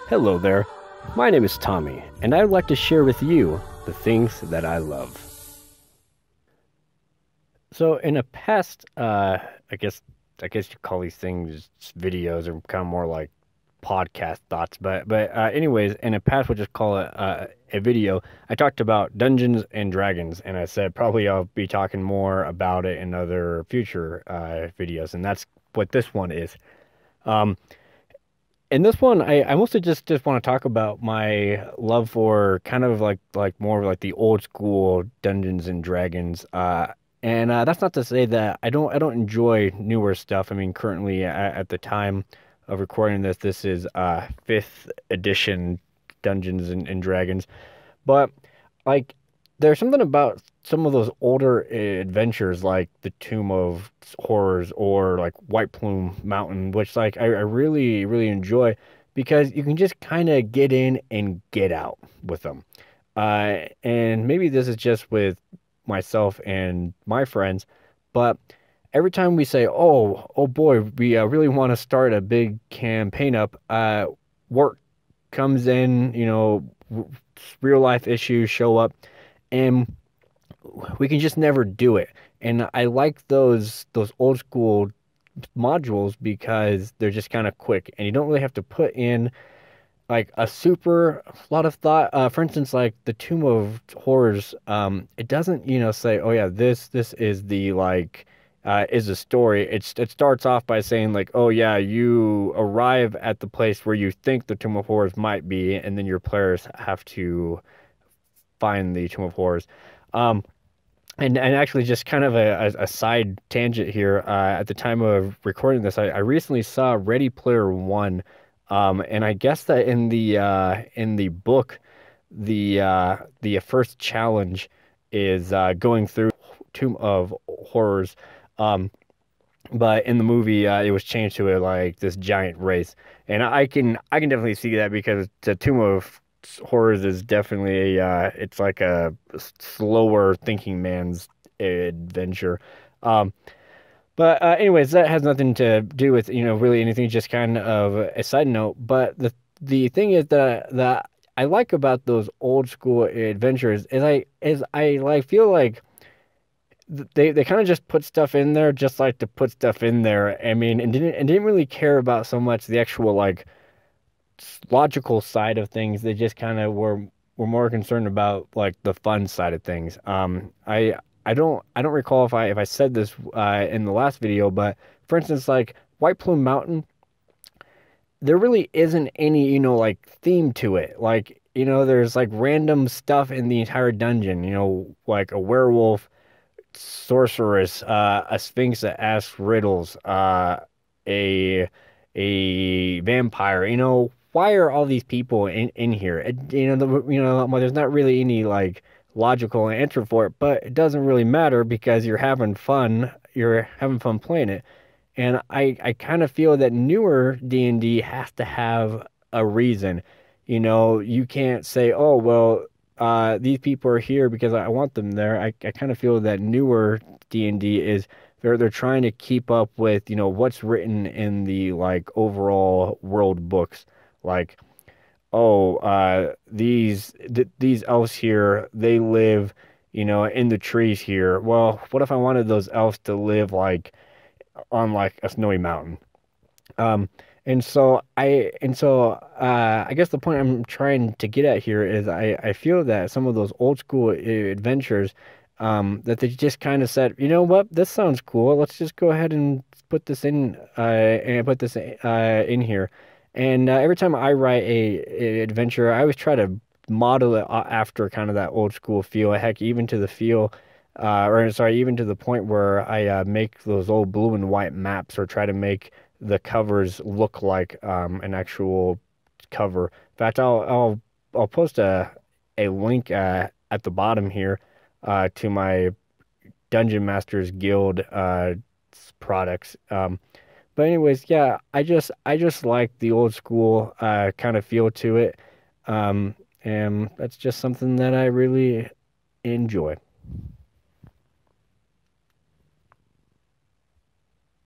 Hello there. My name is Tommy, and I'd like to share with you the things that I love. So, in a past, I guess you call these things videos, or kind of more like podcast thoughts. Anyways, in a past, we'll just call it a video. I talked about Dungeons and Dragons, and I said probably I'll be talking more about it in other future videos, and that's what this one is. Um, In this one, I mostly just want to talk about my love for kind of like more of like the old school Dungeons and Dragons. And that's not to say that I don't enjoy newer stuff. I mean, currently at the time of recording this, this is fifth edition Dungeons and Dragons. But like, there's something about some of those older adventures, like the Tomb of Horrors or like White Plume Mountain, which I really enjoy because you can just kind of get in and get out with them. And maybe this is just with myself and my friends, but every time we say, "Oh boy, we really want to start a big campaign up," work comes in, real life issues show up, and we can just never do it. And I like those old school modules because they're just kind of quick, and you don't really have to put in like a super lot of thought. For instance, like the Tomb of Horrors, it doesn't, say, "Oh yeah, this is the like." Is a story. It starts off by saying like, "Oh yeah, you arrive at the place where you think the Tomb of Horrors might be," and then your players have to find the Tomb of Horrors. Um, and actually, just kind of a side tangent here. At the time of recording this, I recently saw Ready Player One, and I guess that in the book, the first challenge is going through Tomb of Horrors. Um, but in the movie, it was changed to like this giant race, and I can definitely see that because the Tomb of Horrors is definitely it's like a slower thinking man's adventure. Um, but anyways, that has nothing to do with really anything. Just kind of a side note. But the thing is that I like about those old school adventures is I like feel like they kind of just put stuff in there just like to put stuff in there. I mean, and didn't really care about so much the actual like logical side of things. They just kind of were more concerned about like the fun side of things. I don't recall if I said this in the last video, but for instance, like White Plume Mountain, there really isn't any like theme to it. Like there's like random stuff in the entire dungeon. Like a werewolf, sorceress, a sphinx that asks riddles, a a vampire. Why are all these people in here? Well, there's not really any like logical answer for it, but it doesn't really matter because you're having fun. You're having fun playing it. And I kind of feel that newer D&D has to have a reason. You can't say, "Oh, well, these people are here because I want them there." I kind of feel that newer D&D is they're trying to keep up with, what's written in the like overall world books. Like, "Oh, these elves here, they live, in the trees here." Well, what if I wanted those elves to live like on like a snowy mountain? Um, and so I guess the point I'm trying to get at here is I feel that some of those old school adventures, that they just kind of said, "You know what, this sounds cool. Let's just go ahead and put this in here." And every time I write a adventure, I always try to model it after kind of that old school feel. Heck, even to the feel, or sorry, even to the point where I make those old blue and white maps or try to make the covers look like an actual cover. In fact, I'll post a link at the bottom here to my Dungeon Masters Guild products. But anyways, yeah, I just like the old school kind of feel to it, and that's just something that I really enjoy.